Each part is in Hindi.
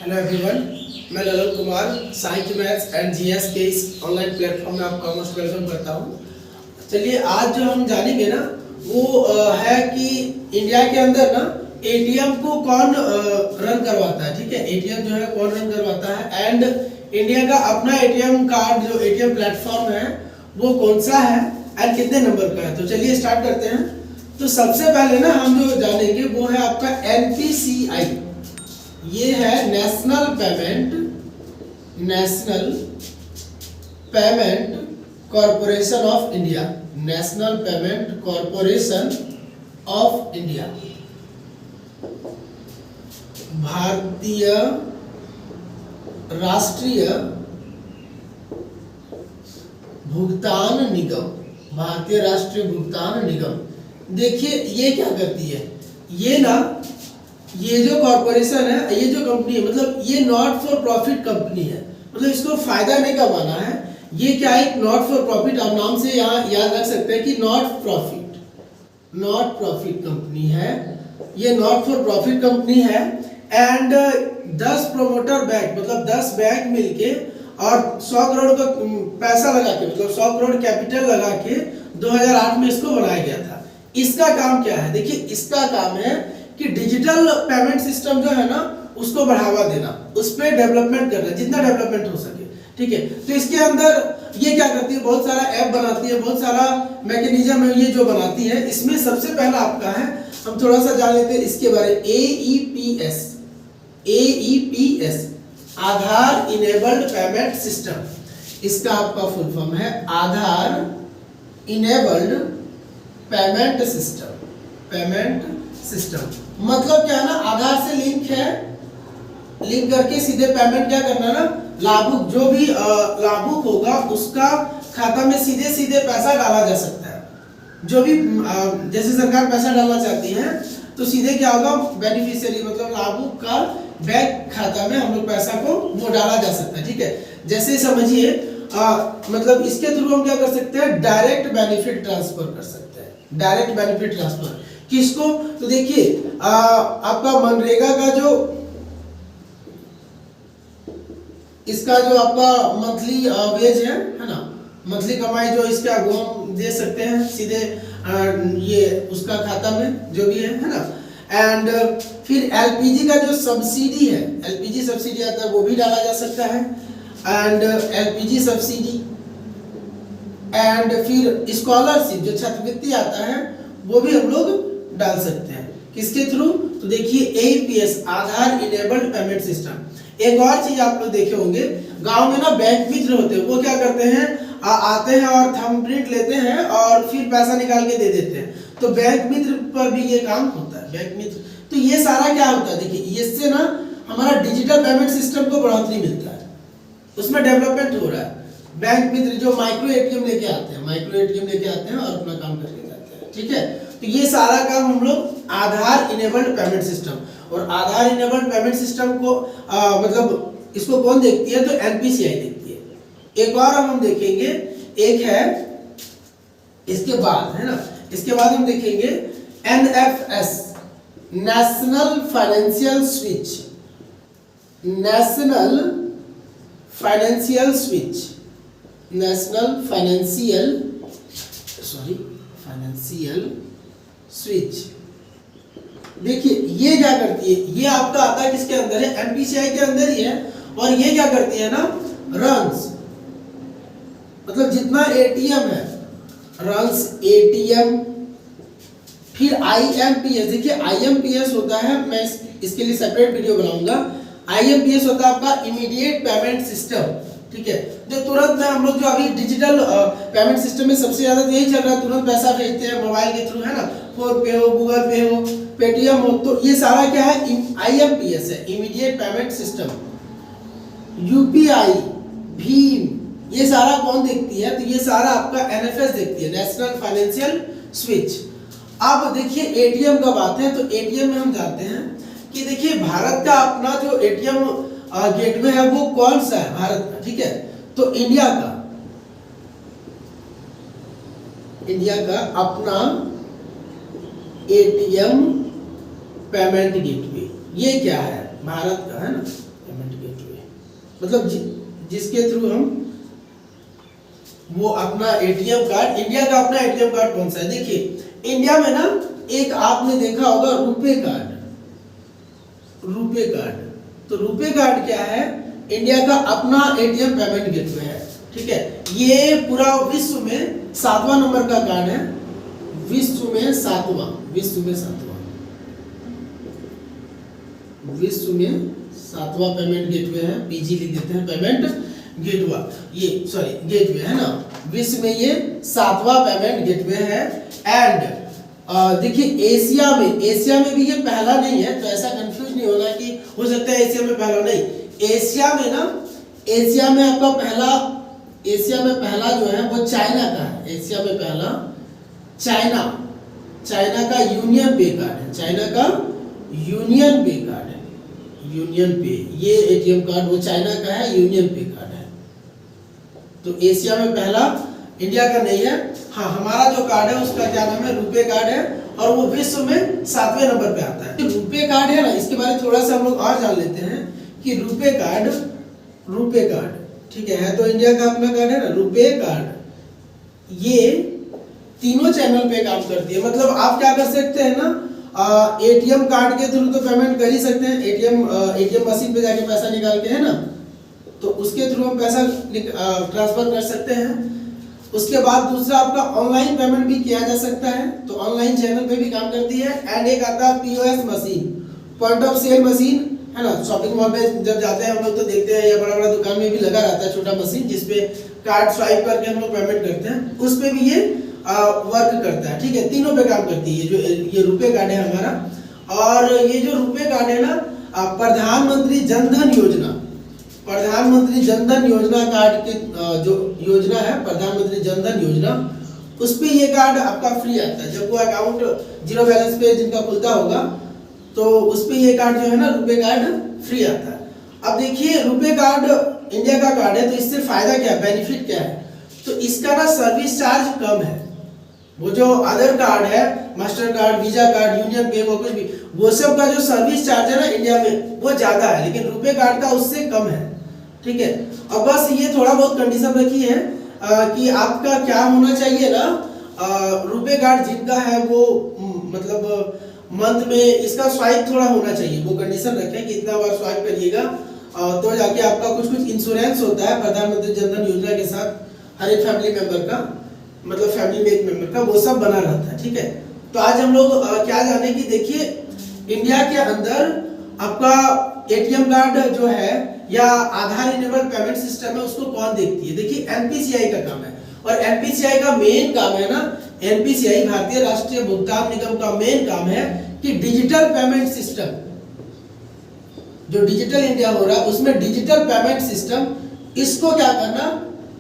हेलो एवरीवन, मैं Lalan Kumar science maths and GS के इस ऑनलाइन प्लेटफॉर्म में आपका मोस्ट वेलकम करता हूँ। चलिए आज जो हम जानेंगे ना वो है कि इंडिया के अंदर ना एटीएम को कौन रन करवाता है। ठीक है, एटीएम जो है कौन रन करवाता है एंड इंडिया का अपना एटीएम कार्ड जो एटीएम प्लेटफॉर्म है वो कौन सा है एंड कितने नंबर का है। तो चलिए स्टार्ट करते हैं। तो सबसे पहले ना हम जो जानेंगे वो है आपका एनपीसीआई। ये है national payment corporation of India. National payment corporation of India, भारतीय राष्ट्रीय भुगतान निगम। भारतीय राष्ट्रीय भुगतान निगम, देखिए ये क्या करती है, ये ना ये जो कॉर्पोरेशन है, ये जो कंपनी है, मतलब ये नॉट फॉर प्रॉफिट कंपनी है, मतलब इसको फायदा नहीं कमाना है। ये क्या है, नॉट फॉर प्रॉफिट, आप नाम से यहाँ याद रख सकते हैं कि नॉट प्रॉफिट कंपनी है। ये नॉट फॉर प्रॉफिट कंपनी है एंड 10 प्रोमोटर बैंक, मतलब 10 बैंक मिलके और 100 करोड़ का पैसा लगा के, मतलब 100 करोड़ कैपिटल लगा के 2008 में इसको बनाया गया था। इसका काम क्या है, देखिए इसका काम है कि डिजिटल पेमेंट सिस्टम जो है ना उसको बढ़ावा देना, उस पर डेवलपमेंट करना, जितना डेवलपमेंट हो सके। ठीक है, तो इसके अंदर ये क्या करती है, बहुत सारा ऐप बनाती है, बहुत सारा मैकेनिज्म है ये जो बनाती है। इसमें सबसे पहला आपका है, हम थोड़ा सा जान लेते हैं इसके बारे में, AEPS आधार इनेबल्ड पेमेंट सिस्टम। इसका आपका फुल फॉर्म है आधार इनेबल्ड पेमेंट सिस्टम। मतलब क्या है ना, आधार से लिंक है, लिंक करके सीधे पेमेंट क्या करना ना, लाभुक जो भी लाभुक होगा उसका खाता में सीधे सीधे पैसा डाला जा सकता है। जो भी जैसे सरकार पैसा डालना चाहती है तो सीधे क्या होगा, बेनिफिशियरी मतलब लाभुक का बैंक खाता में हम लोग पैसा को वो डाला जा सकता है। ठीक है, जैसे समझिए मतलब इसके थ्रू हम क्या कर सकते हैं, डायरेक्ट बेनिफिट ट्रांसफर कर सकते हैं। डायरेक्ट बेनिफिट ट्रांसफर किसको, तो देखिए आपका मनरेगा का जो इसका जो आपका मंथली वेज है ना, मंथली कमाई जो इसका वो हम दे सकते हैं सीधे ये उसका खाता में जो भी है ना। एंड फिर एलपीजी का जो सब्सिडी है, एलपीजी सब्सिडी आता है वो भी डाला जा सकता है। एंड एलपीजी सब्सिडी एंड फिर स्कॉलरशिप जो छात्रवृत्ति आता है वो भी हम लोग डाल सकते हैं। किसके थ्रू, तो देखिए AEPS आधार इनेबल्ड पेमेंट सिस्टम। एक और चीज आप लोग देखे होंगे, गांव में ना बैंक मित्र होते हैं, वो क्या करते हैं, आते हैं और थंबप्रिंट लेते हैं और फिर पैसा निकाल के दे देते हैं। तो बैंक मित्र पर भी ये काम होता है, बैंक मित्र। तो ये सारा क्या होता है, देखिए इससे ना हमारा डिजिटल पेमेंट सिस्टम को बढ़ोतरी मिलता है, उसमें डेवलपमेंट हो रहा है। बैंक मित्र जो माइक्रो एटीएम लेके आते हैं, और अपना काम करके जाते हैं। ठीक है, तो ये सारा काम हम लोग आधार इनेबल्ड पेमेंट सिस्टम, और आधार इनेबल्ड पेमेंट सिस्टम को मतलब इसको कौन देखती है, तो एनपीसीआई देखती है। एक और हम देखेंगे, एक है इसके बाद है ना, इसके बाद हम देखेंगे NFS नेशनल फाइनेंशियल स्विच। देखिए ये क्या करती है, ये आपका आता है किसके अंदर है, एनपीसीआई के अंदर ही है। और ये क्या करती है ना, रन्स, मतलब जितना एटीएम है रन्स एटीएम। फिर IMPS, देखिए IMPS होता है, मैं इसके लिए सेपरेट वीडियो बनाऊंगा। IMPS होता है आपका इमीडिएट पेमेंट सिस्टम। ठीक है, जो तुरंत में हम लोग जो अभी डिजिटल पेमेंट सिस्टम में सबसे ज्यादा यही चल रहा है, तुरंत पैसा भेजते हैं मोबाइल के थ्रू, है ना, फोन पे हो, गूगल पे हो, पेटीएम हो। तो ये सारा क्या है, IMPS है, immediate payment system. UPI, Bhim, ये सारा कौन देखती है, तो ये सारा आपका NFS देखती है, नेशनल फाइनेंशियल स्विच। अब देखिए एटीएम का बात है, तो एटीएम में हम जानते हैं कि देखिए भारत का अपना जो एटीएम गेटवे है वो कौन सा है, भारत का। ठीक है, तो इंडिया का अपना एटीएम पेमेंट गेटवे, ये क्या है, भारत का है ना, मतलब जिसके थ्रू हम वो अपना एटीएम कार्ड, इंडिया का अपना एटीएम कार्ड कौन सा है? देखिए इंडिया में ना एक आपने देखा होगा रुपे कार्ड। रुपे कार्ड, तो रुपे कार्ड क्या है? इंडिया का अपना एटीएम पेमेंट गेटवे है, ठीक है। ये पूरा विश्व में 7वां नंबर का कार्ड है, विश्व में 7वां, विश्व में 7वां, विश्व में 7वां पेमेंट गेटवे है। पीजी लिख देते हैं, पेमेंट गेटवे, ये सॉरी गेटवे है ना, विश्व में ये 7वां पेमेंट गेटवे है। एंड देखिए एशिया में भी ये पहला नहीं है, तो ऐसा कंफ्यूज नहीं होना कि हो सकता है एशिया में पहला, नहीं। एशिया में ना, एशिया में आपका पहला, एशिया में पहला जो है वो चाइना का है। एशिया में पहला चाइना का यूनियन पे कार्ड है, चाइना का यूनियन पे कार्ड है, यूनियन पे, ये एटीएम कार्ड वो चाइना का है, यूनियन पे कार्ड है। तो एशिया में पहला, इंडिया का नहीं है। हाँ, हमारा जो कार्ड है उसका क्या नाम है? रुपे कार्ड है, और वो विश्व में 7वें नंबर पे आता है। तो रुपे कार्ड है ना, इसके बारे में थोड़ा सा हम लोग और जान लेते हैं कि रुपे कार्ड ठीक है, तो इंडिया का अपना कार्ड है ना, रुपे कार्ड, ये तीनों चैनल पे काम करती है। मतलब आप क्या कर सकते हैं ना, एटीएम कार्ड के थ्रू तो पेमेंट कर ही सकते हैं, एटीएम मशीन पे जाके पैसा निकाल के, है ना, तो उसके थ्रू हम पैसा ट्रांसफर कर सकते हैं। उसके बाद दूसरा आपका ऑनलाइन पेमेंट भी किया जा सकता है, तो ऑनलाइन चैनल पे भी काम करती है। एंड एक आता है POS machine, point of sale machine, है ना। शॉपिंग मॉल पे जब जाते हैं हम लोग तो देखते हैं, या बड़ा बड़ा दुकान में भी लगा रहता है छोटा मशीन, जिसपे कार्ड स्वाइप करके हम लोग पेमेंट करते हैं, उस पे भी ये वर्क करता है, ठीक है। तीनों पे काम करती है। जो ये रुपे कार्ड है हमारा, और ये जो रुपे कार्ड है ना, प्रधानमंत्री जनधन योजना, प्रधानमंत्री जनधन योजना कार्ड के जो योजना है, प्रधानमंत्री जनधन योजना, उस पे ये कार्ड आपका फ्री आता है। जब वो अकाउंट जीरो बैलेंस पे जिनका खुलता होगा, तो उस पे ये कार्ड जो है ना, रुपे कार्ड फ्री आता है। अब देखिए रुपे कार्ड इंडिया का कार्ड है, तो इससे फायदा क्या है, बेनिफिट क्या है? तो इसका ना सर्विस चार्ज कम है। वो जो अदर कार्ड है, master card, visa card, union पे, वो कुछ भी, वो सब का जो सर्विस चार्ज है ना इंडिया में, वो ज्यादा है, लेकिन रुपे कार्ड का उससे कम है, ठीक है। और बस ये थोड़ा बहुत कंडीशन रखी है कि आपका क्या होना चाहिए ना, रुपे कार्ड जिनका है वो मतलब मंथ में इसका स्वाइप थोड़ा होना चाहिए, वो कंडीशन रखें कि इतना बार स्वाइप करिएगा, तो जाके आपका कुछ इंश्योरेंस होता है प्रधानमंत्री जनधन योजना के साथ, हर एक फैमिली मेंबर का, मतलब फैमिली में एक मेंबर का, वो सब बना रहता है, ठीक है। तो आज हम लोग क्या जाने कि देखिए इंडिया के अंदर आपका एटीएम कार्ड जो है या आधार इनेबल्ड पेमेंट सिस्टम है, उसको कौन देखती है? देखिए एनपीसीआई का काम है, और एनपीसीआई का मेन काम है ना, एनपीसीआई भारतीय राष्ट्रीय भुगतान निगम का मेन काम है कि डिजिटल पेमेंट सिस्टम, जो डिजिटल इंडिया हो रहा है उसमें डिजिटल पेमेंट सिस्टम, इसको क्या करना,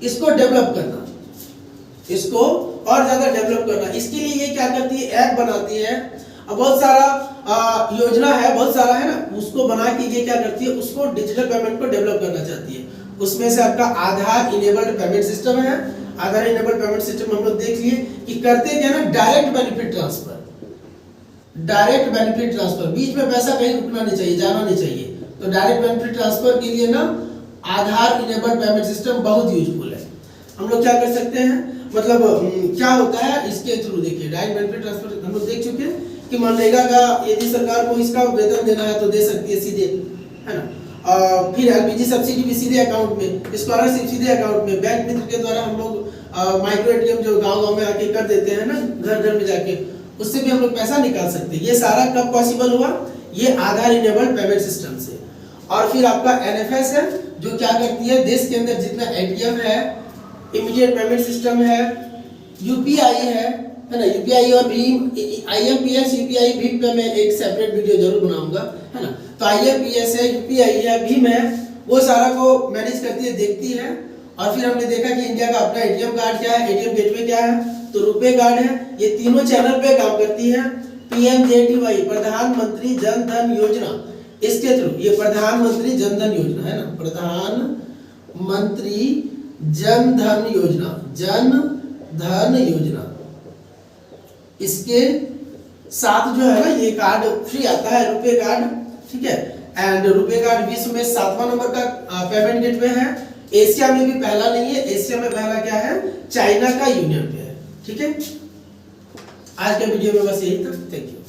इसको डेवलप करना, इसको और ज्यादा डेवलप करना। इसके लिए ये क्या करती है, ऐप बनाती है, बहुत सारा योजना है, बहुत सारा है ना, उसको बना के ये क्या करती है, उसको डिजिटल पेमेंट को डेवलप करना चाहती है। उसमें से आपका आधार इनेबल्ड पेमेंट सिस्टम है। आधार इनेबल्ड पेमेंट सिस्टम हम लोग देख लिए कि करते क्या ना, direct benefit transfer, direct benefit transfer, बीच में पैसा कहीं रुकना नहीं चाहिए, जाना नहीं चाहिए। तो डायरेक्ट बेनिफिट ट्रांसफर के लिए ना आधार इनेबल्ड पेमेंट सिस्टम बहुत यूजफुल है। हम लोग क्या कर सकते हैं, मतलब क्या होता है इसके थ्रू, देखिए डायरेक्ट बेनिफिट ट्रांसफर हम लोग देख चुके हैं कि मनरेगा का यदि सरकार को इसका वेतन देना है तो दे सकती है सीधे, है ना। फिर एलपीजी सब्सिडी भी सीधे अकाउंट में, स्कॉलरशिप सीधे अकाउंट में, बैंक मित्र के द्वारा हम लोग माइक्रो एटीएम जो गांव में आके कर देते हैं ना, घर घर में जाके, उससे भी हम लोग पैसा निकाल सकते हैं। ये सारा कब पॉसिबल हुआ, ये आधार इनेबल्ड पेमेंट सिस्टम से। और फिर आपका एनएफएस है, जो क्या करती है, देश के अंदर जितना एटीएम है, इमीडिएट पेमेंट सिस्टम है, यूपीआई है ना, यूपीआई और भीम, आईएमपीएस, यूपीआई, भीम पे मैं एक सेपरेट वीडियो जरूर बनाऊंगा, है ना। तो आईएमपीएस है, यूपीआई है, भीम है, वो सारा को मैनेज करती है, देखती है। और फिर हमने देखा कि इंडिया का अपना एटीएम कार्ड क्या है, एटीएम गेटवे क्या है, तो रुपे कार्ड है। ये तीनों चैनल पे काम करती है। पीएमजेडीवाई, प्रधानमंत्री जन धन योजना, इसके थ्रू, ये प्रधानमंत्री जन धन योजना है ना, प्रधानमंत्री जन धन योजना, जन धन योजना, इसके साथ जो है ना ये कार्ड फ्री आता है, रुपे कार्ड, ठीक है। एंड रुपे कार्ड विश्व में 7वां नंबर का पेमेंट गेटवे है। एशिया में भी पहला नहीं है, एशिया में पहला क्या है, चाइना का यूनियन पे है। ठीक है, आज के वीडियो में बस यही था। Thank you.